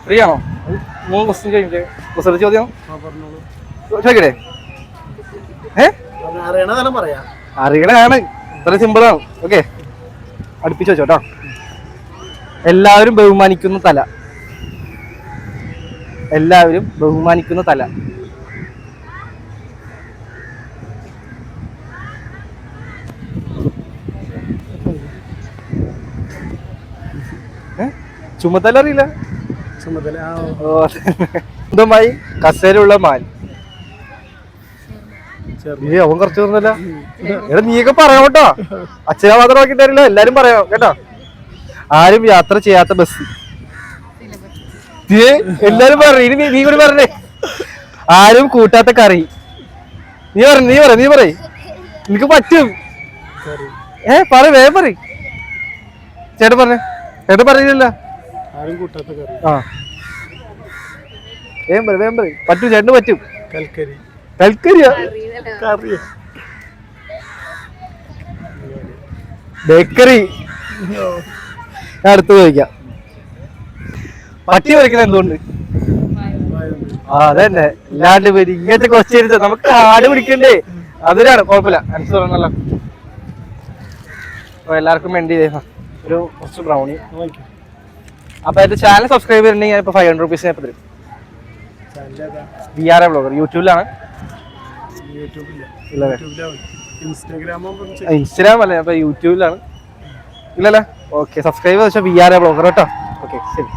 Free ആണോ? 3 question കഴിഞ്ഞിട്ട് research ചോദ്യം ചോദിക്കട്ടെ? അറിയണതാണ്, ഇത്ര സിമ്പിളാണ്. ഓക്കെ, അടുപ്പിച്ച് വെച്ചോട്ടോ. എല്ലാവരും ബഹുമാനിക്കുന്ന തല. എല്ലാവരും ബഹുമാനിക്കുന്ന തല. ചുമതല അറിയില്ല? സ്വന്തമായി കസേരയുള്ള മാൻ. അവൻ കുറച്ച് പറഞ്ഞല്ല. എടാ നീയൊക്കെ പറയാം കേട്ടോ, അച്ഛനെ മാത്രം നോക്കിട്ടാരില്ല, എല്ലാരും പറയാം കേട്ടോ. ആരും യാത്ര ചെയ്യാത്ത ബസ്. എല്ലാരും പറയും. ഇനി നീ കൂടി പറഞ്ഞേ. ആരും കൂട്ടാത്ത കറി. നീ പറ നിനക്ക് പറ്റും. പറ, വേഗം പറ. ചേട്ടൻ പറഞ്ഞേ. ചേട്ടൻ പറഞ്ഞില്ല. ആ വേഗം പറ. പറ്റും, ചേട്ടന് പറ്റും. കൽക്കരിയാ? ബേക്കറി. ഞാൻ അടുത്ത് ചോദിക്കാം. പട്ടി വരയ്ക്കുന്നത് എന്തുകൊണ്ട്? അതന്നെ. ഇല്ലാണ്ട് പേര് ഇങ്ങനത്തെ ക്വസ്റ്റ്യൻ നമുക്ക് ആട് പിടിക്കണ്ടേ? അതിനാണ്. കുഴപ്പമില്ല, ആൻസർ പറഞ്ഞല്ലോ. അപ്പൊ എല്ലാവർക്കും വേണ്ടി ഒരു കുറച്ച് ബ്രൗണി. അപ്പൊ എന്റെ ചാനൽ സബ്സ്ക്രൈബ് ചെയ്തിട്ടുണ്ടെങ്കിൽ ഞാൻ ഇപ്പൊ 500 rupees ഞാൻ തരും. VRA vlogger. യൂട്യൂബിലാണ്. ഇൻസ്റ്റാഗ്രാം അല്ലേ, അപ്പൊ യൂട്യൂബിലാണ്. ഇല്ലല്ലേ? ഓക്കെ, സബ്സ്ക്രൈബ് ചെയ്ത് വെച്ചാൽ VRA വ്ളോഗർ കേട്ടോ. ഓക്കെ, ശരി.